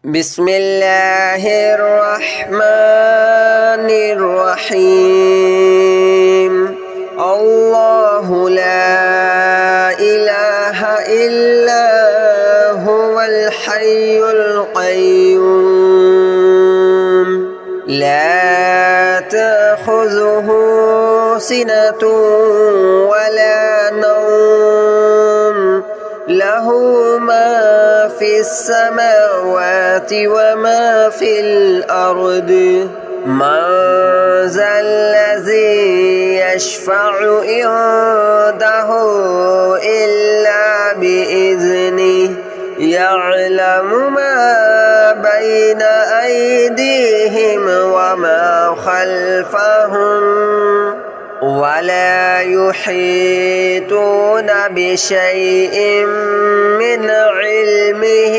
بسم الله الرحمن الرحيم الله لا إله إلا هو الحي القيوم لا تأخذه سنة ولا نوم له ما في السماوات وما في الأرض من ذا الذي يشفع عنده إلا بإذنه يعلم ما بين أيديهم وما خلفهم ولا يحيطون بشيء من علمه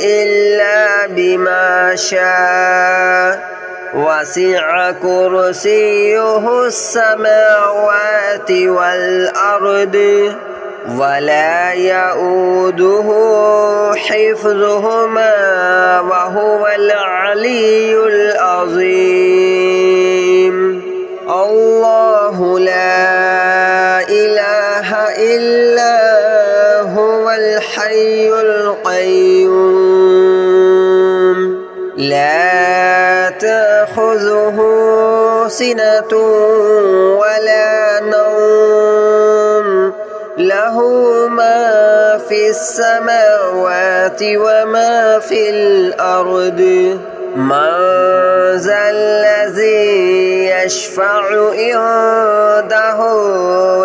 إلا بما شاء وسع كرسيه السماوات والأرض ولا يؤوده حفظهما وهو العلي العظيم الله لا إله إلا هو الحي القيوم لا تأخذه سنة ولا نوم له ما في السماوات وما في الأرض من ذا الذي يشفع عنده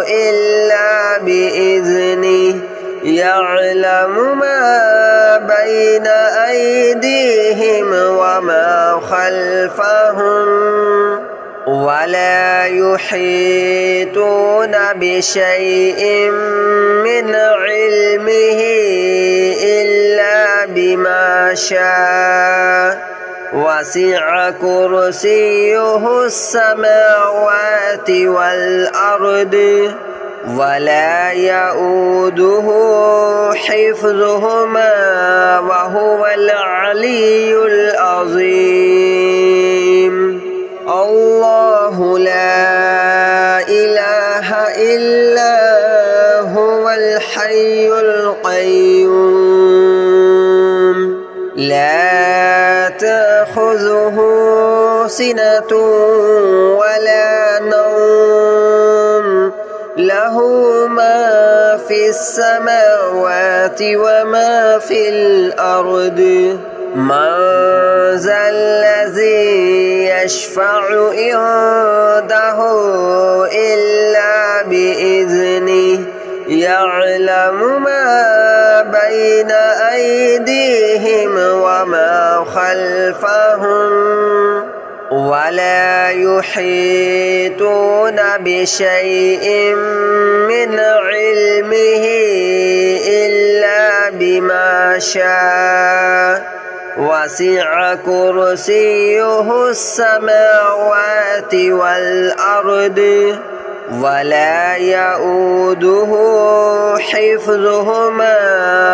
إلا بإذنه يعلم ما بين أيديهم وما خلفهم ولا يحيطون بشيء من علمه إلا بما شاء وسع كرسيه السماوات والأرض ولا يؤوده حفظهما وهو العلي العظيم الله لا إله إلا هو الحي القيوم لا تأخذه سنة ولا نوم له ما في السماوات وما في الأرض من ذا الذي يشفع عنده إلا بإذنه يعلم ما بين أيديهم وما خلفهم ولا يحيطون بشيء من علمه إلا بما شاء وسع كرسيه السماوات والأرض ولا يؤوده حفظهما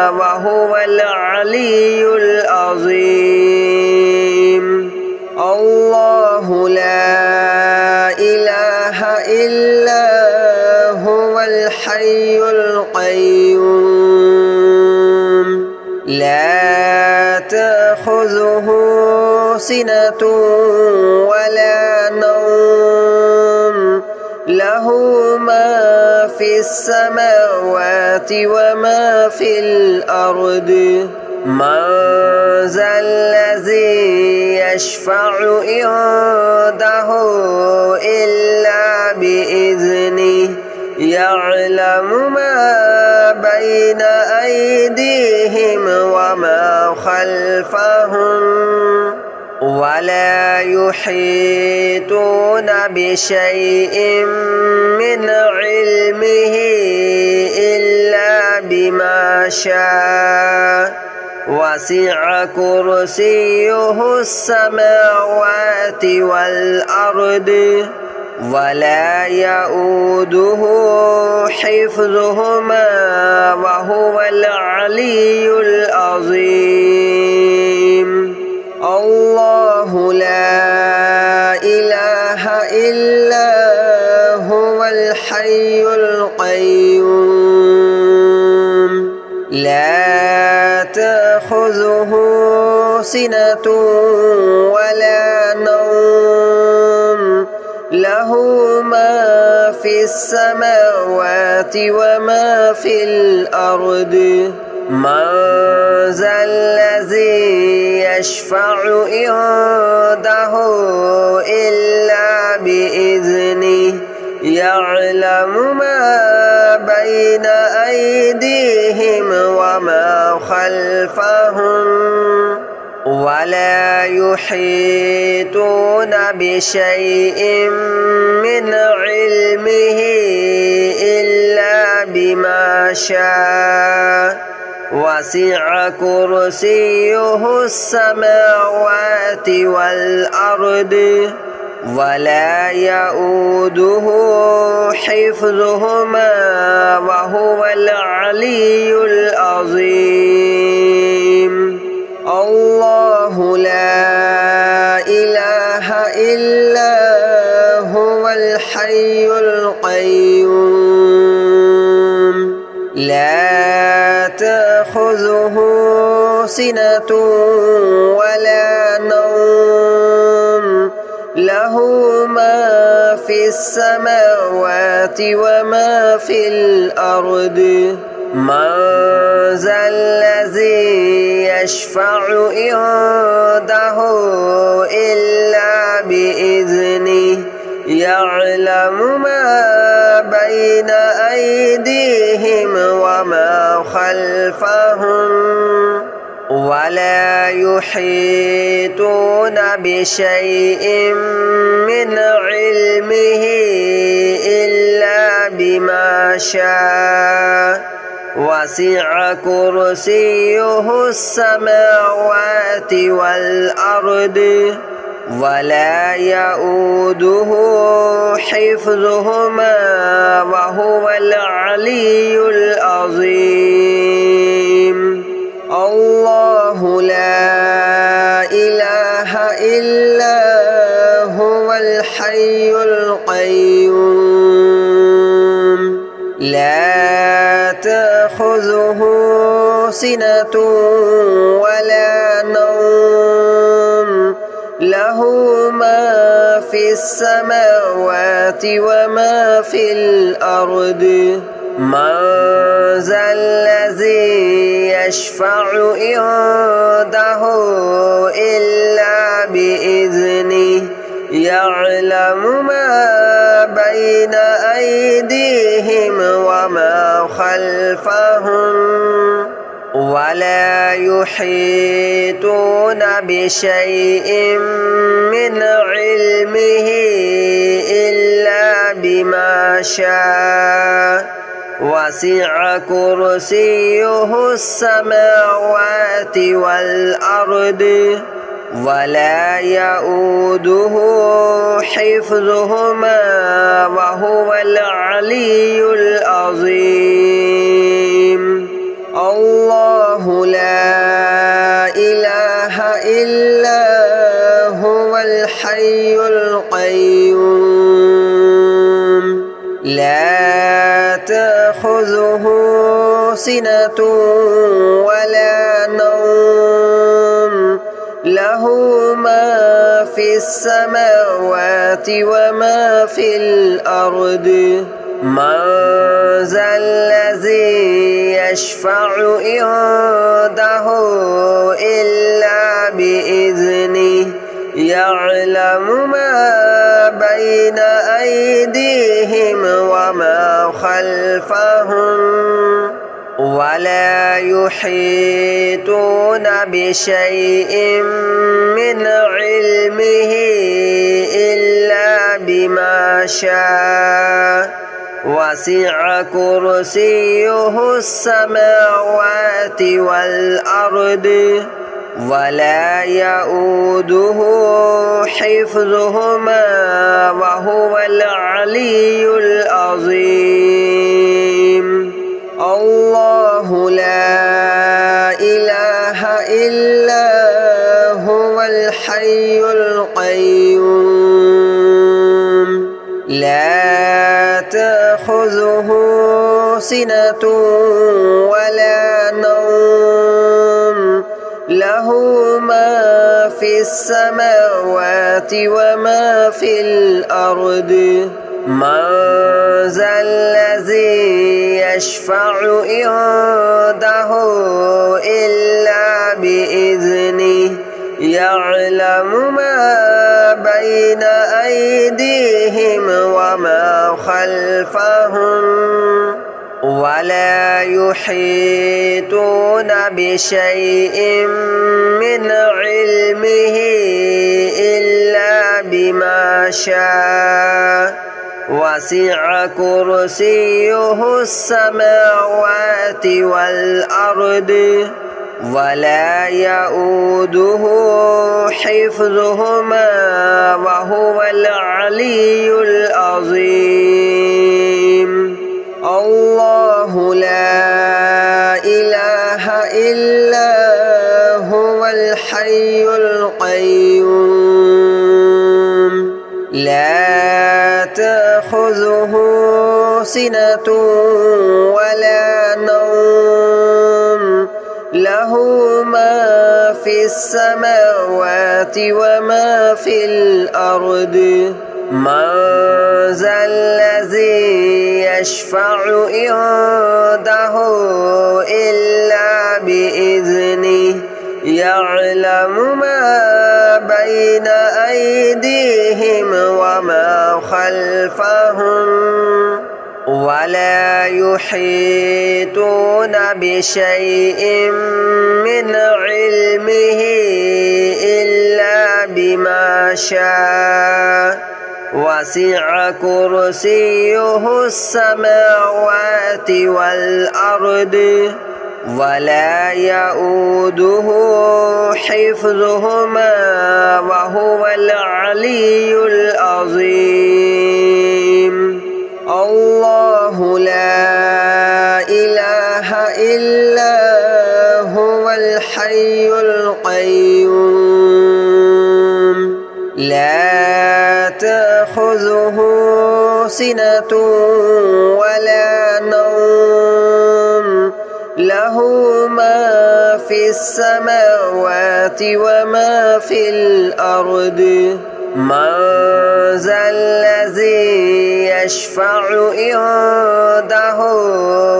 وهو العلي العظيم الله لا إله إلا هو الحي القيوم لا تأخذه سنة ولا نوم له ما في السماوات وما في الأرض من ذا الذي يشفع عنده إلا بإذنه يعلم ما بين أيديهم وما خلفهم ولا يحيطون بشيء من علمه إلا بما شاء وسع كرسيه السماوات والأرض ولا يؤوده حفظهما وهو العلي العظيم. تأخذه سنة ولا نوم له ما في السماوات وما في الأرض من ذا الذي يشفع عنده إلا بإذنه يعلم ما بين أيديهم وما خلفهم ولا يحيطون بشيء من علمه إلا بما شاء وسع كرسيه السماوات والأرض ولا يؤوده حفظهما وهو العلي العظيم الله لا إله إلا هو الحي القيوم لا تأخذه سنة ولا نوم له ما في السماوات وما في الأرض من ذا الذي يشفع عنده إلا بإذنه يعلم ما بين أيديهم وما خلفهم ولا يحيطون بشيء من علمه إلا بما شاء وسع كرسيه السماوات والأرض ولا يؤوده حفظهما وهو العلي العظيم الله لا إله إلا هو الحي القيوم لا تأخذه سنة ولا نوم له ما في السماوات وما في الأرض من ذا الذي يشفع عنده إلا بإذنه يعلم ما بين أيديهم وما خلفهم ولا يحيطون بشيء من علمه إلا بما شاء وسع كرسيه السماوات والأرض ولا يؤوده حفظهما وهو العلي العظيم الله لا إله إلا هو الحي القيوم لا تأخذه سنة ولا نوم له ما في السماوات وما في الأرض من ذا الذي يشفع عنده إلا بإذنه يعلم ما بين أيديهم وما خلفهم ولا يحيطون بشيء من علمه إلا بما شاء وسع كرسيه السماوات والأرض ولا يؤوده حفظهما وهو العلي العظيم الله لا إله إلا هو الحي القيوم لا تأخذه سنة ولا نوم له له ما في السماوات وما في الأرض من ذا الذي يشفع عنده إلا بإذنه يعلم ما بين أيديهم وما خلفهم ولا يحيطون بشيء من علمه إلا بما شاء وسع كرسيه السماوات والأرض ولا يؤوده حفظهما وهو العلي العظيم الله لا إله إلا هو الحي القيوم لا تأخذه سنة ولا نوم له ما في السماوات وما في الأرض من ذا الذي يشفع عنده إلا بإذنه يعلم ما بين أيديهم وما خلفهم ولا يحيطون بشيء من علمه إلا بما شاء وسع كرسيه السماوات والأرض ولا يؤوده حفظهما وهو العلي العظيم الله لا إله إلا هو الحي القيوم لا تأخذه سنة ولا نوم له ما في السماوات وما في الأرض من ذا الذي يشفع عنده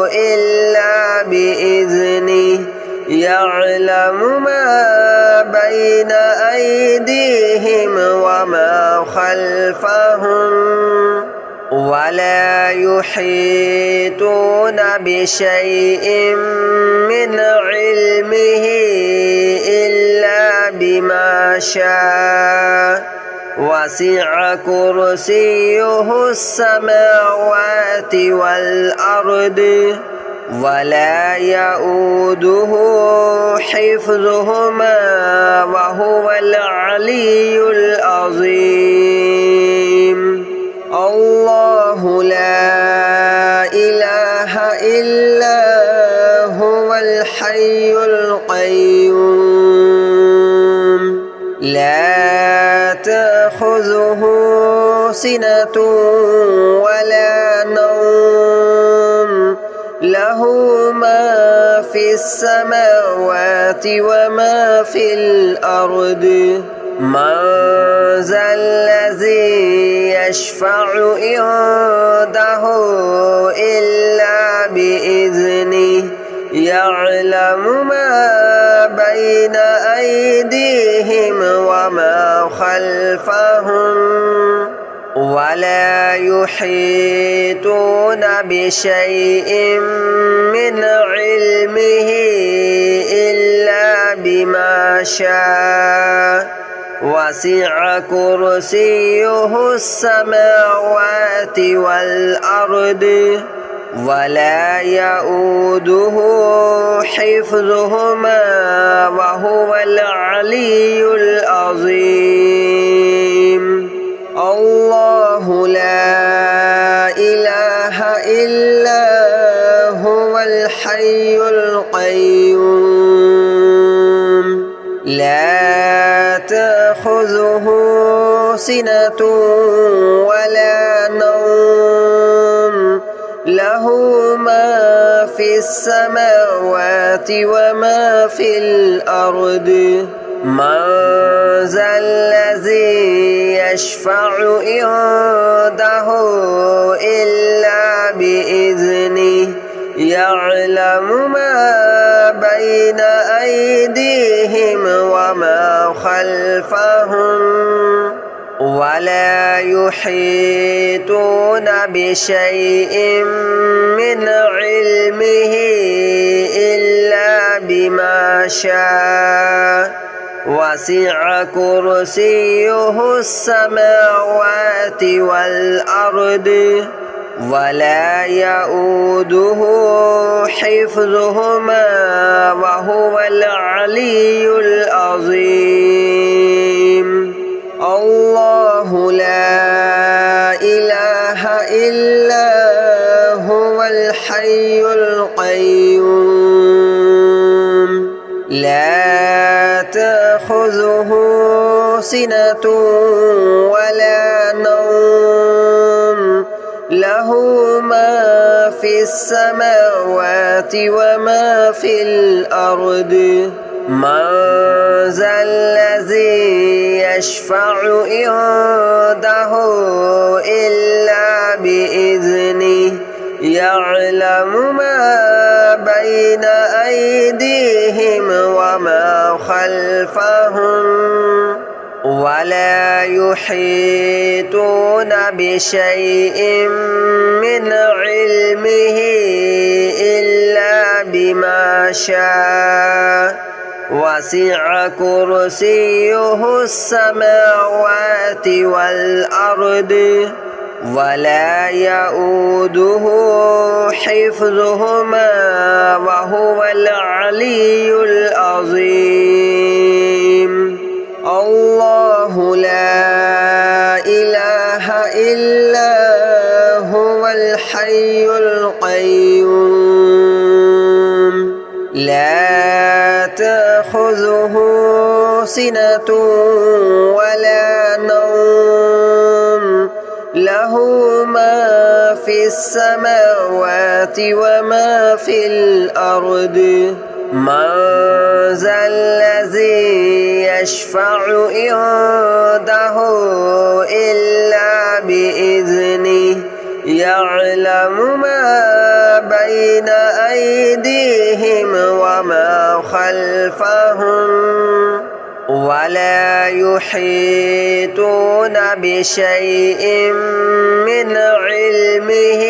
إلا بإذنه يعلم ما بين أيديهم وما خلفهم ولا يحيطون بشيء من علمه إلا بما شاء وسع كرسيه السماوات والأرض ولا يؤوده حفظهما وهو العلي العظيم الله لا إله إلا هو الحي القيوم لا تأخذه سنة ولا نوم له ما في السماوات وما في الأرض من ذا الذي يشفع عنده إلا بإذنه يعلم ما بين أيديهم وما خلفهم ولا يحيطون بشيء من علمه إلا بما شاء وسع كرسيه السماوات والأرض ولا يؤوده حفظهما وهو العلي العظيم الله لا إله إلا هو الحي القيوم لا تأخذه سنة ولا نوم له له ما في السماوات وما في الأرض من ذا الذي يشفع عنده إلا بإذنه يعلم ما بين أيديهم وما خلفهم ولا يحيطون بشيء من علمه إلا بما شاء وسع كرسيه السماوات والأرض ولا يؤوده حفظهما وهو العلي العظيم الله لا إله إلا هو الحي القيوم لا تأخذه سنة ولا نوم له ما في السماوات وما في الأرض من ذا الذي يشفع عنده إلا بإذنه يعلم ما بين أيديهم وما خلفهم ولا يحيطون بشيء من علمه إلا بما شاء وسع كرسيه السماوات والأرض ولا يؤوده حفظهما وهو العلي العظيم الله لا إله إلا هو الحي القيوم لا تأخذه سنة ولا نوم له ما في السماوات وما في الأرض من ذا الذي يشفع عنده إلا بإذنه يعلم ما بين أيديهم وما خلفهم ولا يحيطون بشيء من علمه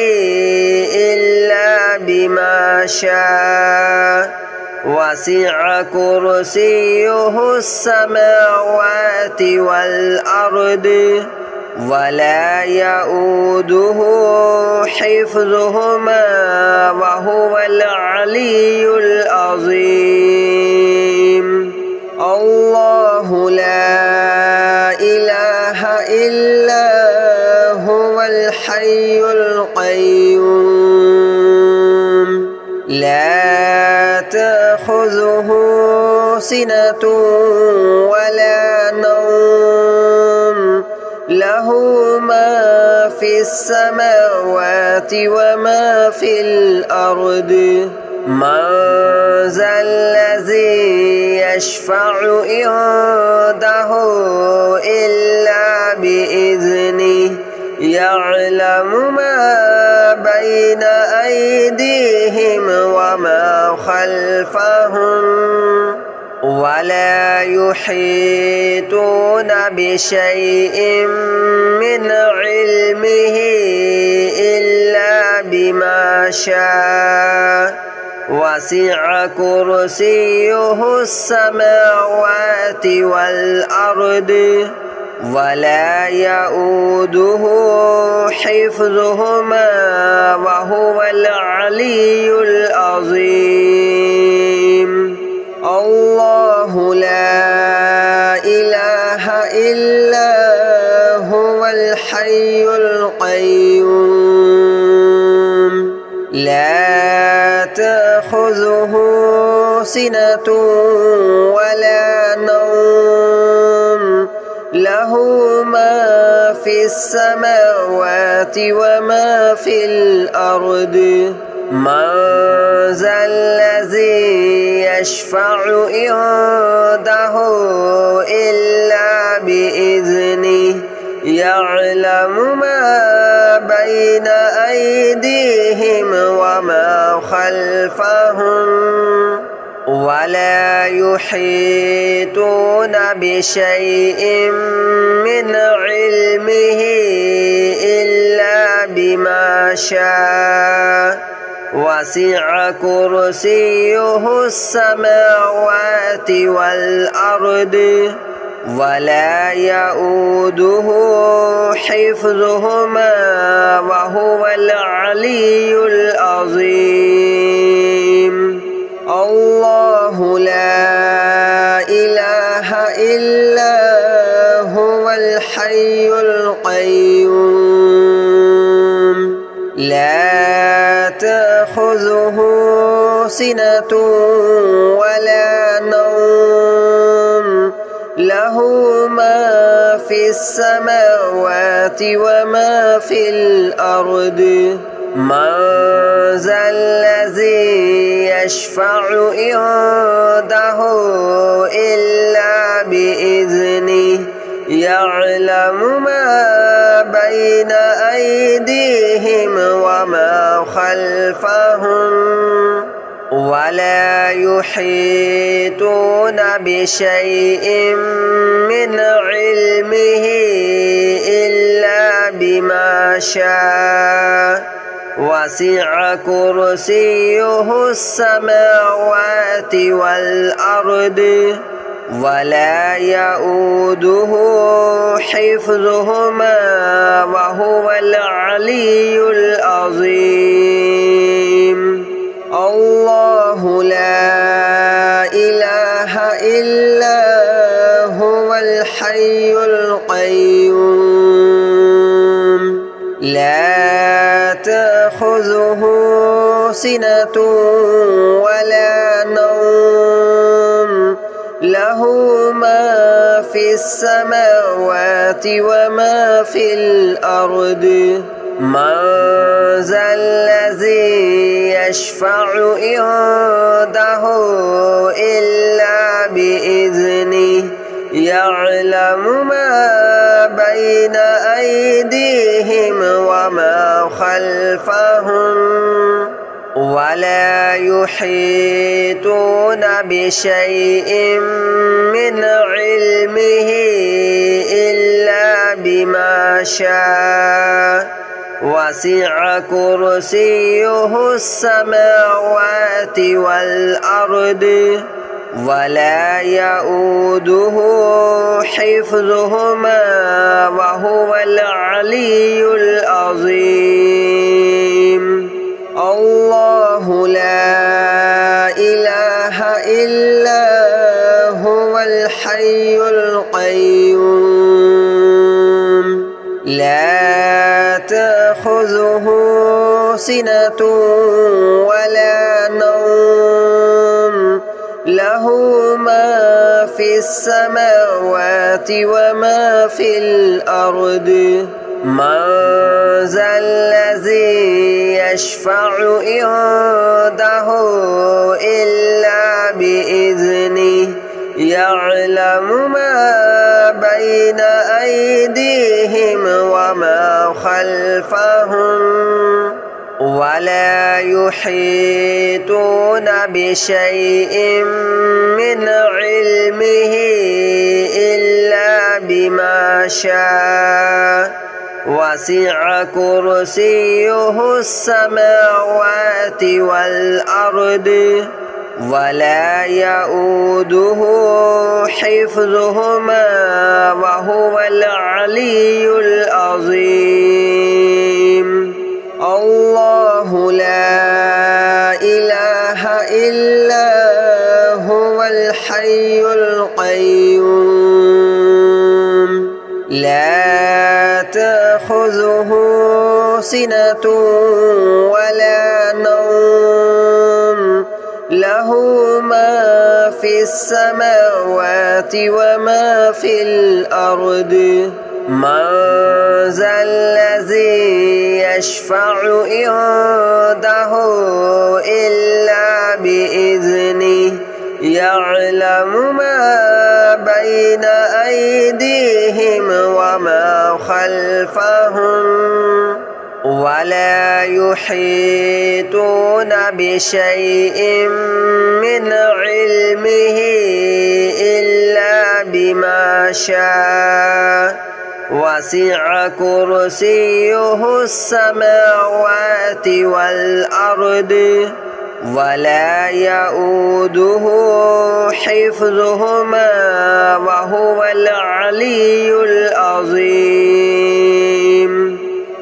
إلا بما شاء وسع كرسيه السماوات والأرض ولا يؤوده حفظهما وهو العلي العظيم الله لا إله إلا هو الحي القيوم لا تأخذه سنة ولا نوم له ما في السماوات وما في الأرض من ذا الذي يشفع عنده إلا بإذنه يعلم ما بين أيديهم وما خلفهم ولا يحيطون بشيء من علمه إلا بما شاء وسع كرسيه السماوات والأرض ولا يؤوده حفظهما وهو العلي العظيم الله لا إله إلا هو الحي القيوم لا تأخذه سنة ولا نوم له ما في السماوات وما في الأرض من ذا الذي يشفع عنده إلا بإذنه يعلم ما بين أيديهم وما خلفهم ولا يحيطون بشيء من علمه إلا بما شاء وسع كرسيه السماوات والأرض ولا يؤوده حفظهما وهو العلي العظيم الله لا إله إلا هو الحي القيوم لا تأخذه سنة ولا نوم له ما في السماوات وما في الأرض من ذا الذي يشفع عنده إلا بإذنه يعلم ما بين أيديهم وما خلفهم ولا يحيطون بشيء من علمه إلا بما شاء وسع كرسيه السماوات والأرض ولا يؤوده حفظهما وهو العلي العظيم الله لا إله إلا هو الحي القيوم لا تأخذه سنة ولا نوم له ما في السماوات وما في الأرض من ذا الذي يشفع عنده إلا بإذنه يعلم ما بين أيديهم وما خلفهم ولا يحيطون بشيء من علمه إلا بما شاء وسع كرسيه السماوات والأرض ولا يؤوده حفظهما وهو العلي العظيم الله لا إله إلا هو الحي القيوم لا تأخذه سنة ولا نوم له ما في السماوات وما في الأرض من ذا الذي يشفع عنده إلا بإذنه يعلم ما بين أيديهم وما خلفهم ولا يحيطون بشيء من علمه إلا بما شاء وسع كرسيه السماوات والأرض ولا يؤوده حفظهما وهو العلي العظيم الله لا إله إلا هو الحي القيوم لا تأخذه سنة ولا نوم له ما في السماوات وما في الأرض من ذا الذي يشفع عنده إلا بإذنه يعلم ما بين أيديهم وما خلفهم ولا يحيطون بشيء من علمه إلا بما شاء وسع كرسيه السماوات والأرض ولا يؤوده حفظهما وهو العلي العظيم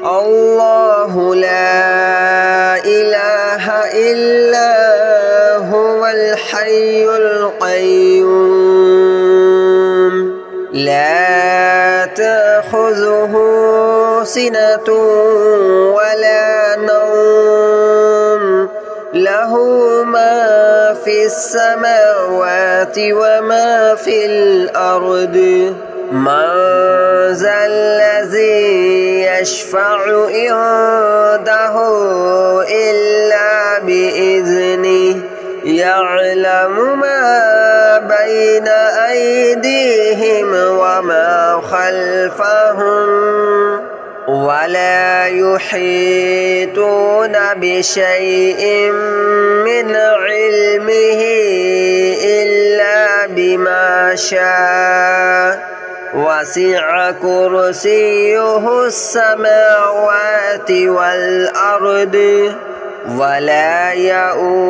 الله لا إله إلا هو الحي القيوم لا تأخذه سنة ولا نوم له ما في السماوات وما في الأرض من ذا الذي يشفع عنده إلا بإذنه يعلم ما بين أيديهم وما خلفهم ولا يحيطون بشيء من علمه إلا بما شاء وسع كرسيه السماوات والأرض ولا يؤوده